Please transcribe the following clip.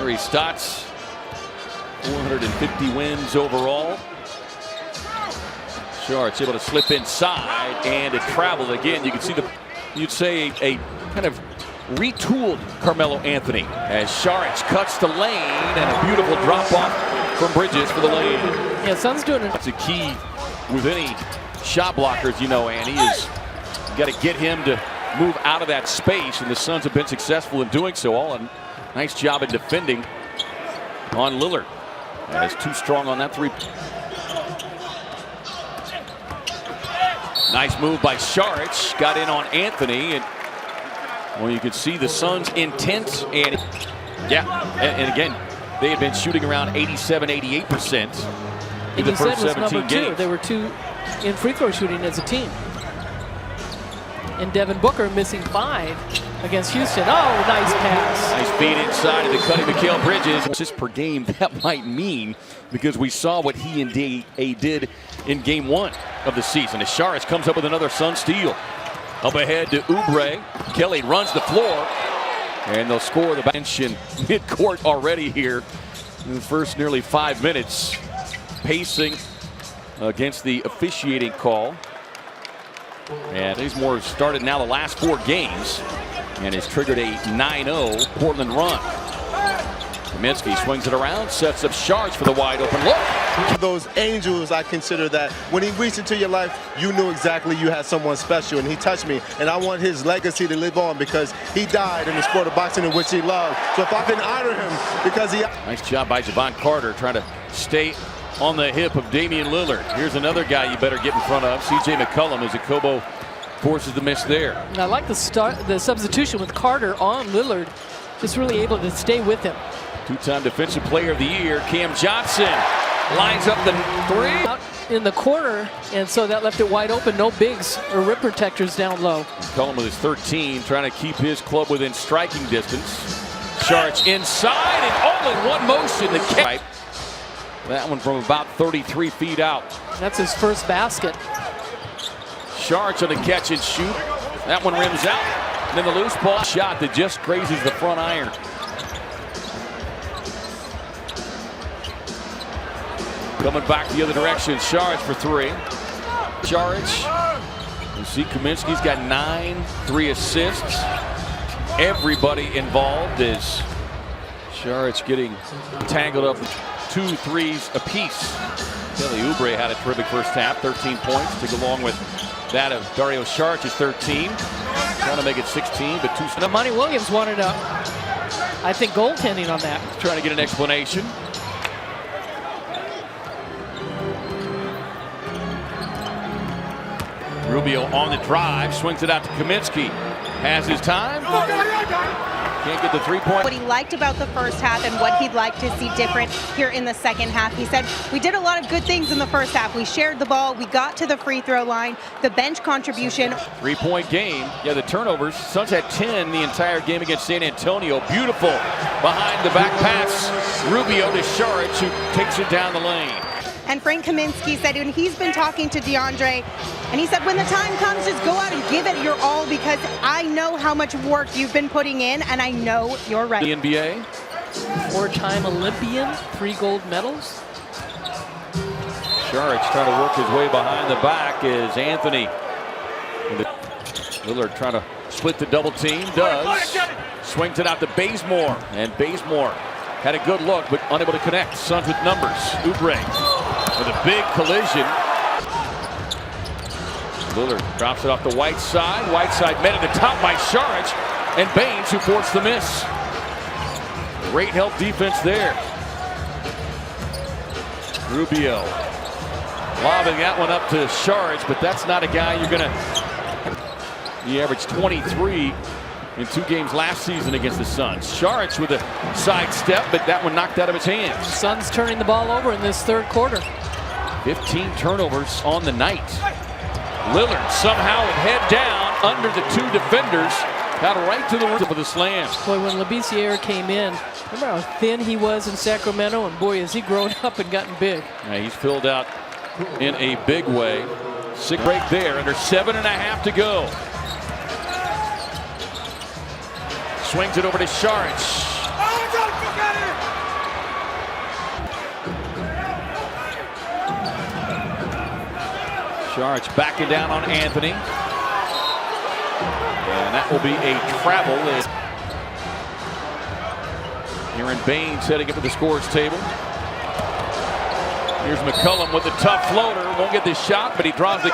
There he starts. 450 wins overall. Saric able to slip inside, and it traveled again. You can see you'd say a kind of retooled Carmelo Anthony as Saric cuts the lane, and a beautiful drop off from Bridges for the lane. Yeah, Suns doing it. That's a key with any shot blockers, you know, Andy, is you got to get him to move out of that space, and the Suns have been successful in doing so. All a nice job in defending on Lillard. That is too strong on that three. Nice move by Saric. Got in on Anthony, and well, you can see the Suns' intent. And yeah, and again, they had been shooting around 87–88% in the first 17 games. They were two in free throw shooting as a team. And Devin Booker missing 5 against Houston. Oh, nice pass. Nice feed inside of the cutting Mikal Bridges. Assists per game, that might mean, because we saw what he and D.A. did in game 1 of the season. As Saric comes up with another Sun steal. Up ahead to Oubre. Kelly runs the floor, and they'll score the bench in midcourt already here in the first nearly 5 minutes. Pacing against the officiating call. And Bazemore has started now the last 4 games and has triggered a 9-0 Portland run. Kaminsky swings it around, sets up Saric for the wide open look. Those angels, I consider that when he reached into your life, you knew exactly you had someone special, and he touched me. And I want his legacy to live on because he died in the sport of boxing in which he loved. So if I can honor him because he... Nice job by Javon Carter trying to stay on the hip of Damian Lillard. Here's another guy you better get in front of, C.J. McCollum, as Akobo forces the miss there. I like the substitution with Carter on Lillard, just really able to stay with him. Two-time Defensive Player of the Year, Cam Johnson lines up the 3. Out in the corner, and so that left it wide open. No bigs or rim protectors down low. McCollum with his 13, trying to keep his club within striking distance. Saric inside, and all in one motion. The catch. That one from about 33 feet out. That's his first basket. Saric on the catch and shoot. That one rims out. And then the loose ball shot that just grazes the front iron. Coming back the other direction, Saric for 3. Saric, you see Kaminsky's got 9, 3 assists. Everybody involved is Saric getting tangled up. 2 threes apiece. Kelly Oubre had a terrific first half, 13 points, to go along with that of Dario Saric is 13. Trying to make it 16, but 2. Monty Williams wanted I think, goaltending on that. Trying to get an explanation. Rubio on the drive, swings it out to Kaminsky. Has his time. Can't get the 3-point. What he liked about the first half and what he'd like to see different here in the second half. He said, we did a lot of good things in the first half. We shared the ball. We got to the free throw line. The bench contribution. 3-point game. Yeah, the turnovers. Suns had 10 the entire game against San Antonio. Beautiful behind the back pass. Rubio to Saric, who takes it down the lane. And Frank Kaminsky said when he's been talking to DeAndre, and he said when the time comes, just go out and give it your all because I know how much work you've been putting in, and I know you're ready. The NBA. 4-time Olympian, 3 gold medals. Saric trying to work his way behind the back is Anthony. Lillard trying to split the double team, does. Swings it out to Bazemore, and Bazemore had a good look, but unable to connect. Suns with numbers. Oubre with a big collision. Lillard drops it off the Whiteside. Whiteside met at the top by Saric, and Baines, who forced the miss. Great help defense there. Rubio lobbing that one up to Saric, but that's not a guy you're going to... He averaged 23 in 2 games last season against the Suns. Saric with a sidestep, but that one knocked out of his hands. Suns turning the ball over in this third quarter. 15 turnovers on the night. Lillard somehow with head down under the 2 defenders. Got right to the rim with a slam. Boy, when Labissiere came in, remember how thin he was in Sacramento? And boy, has he grown up and gotten big. Yeah, he's filled out in a big way. Sick break there, under 7.5 to go. Swings it over to Saric. Saric backing down on Anthony. And that will be a travel. Aaron Baines heading up to the scores table. Here's McCullum with a tough floater. Won't get the shot, but he draws the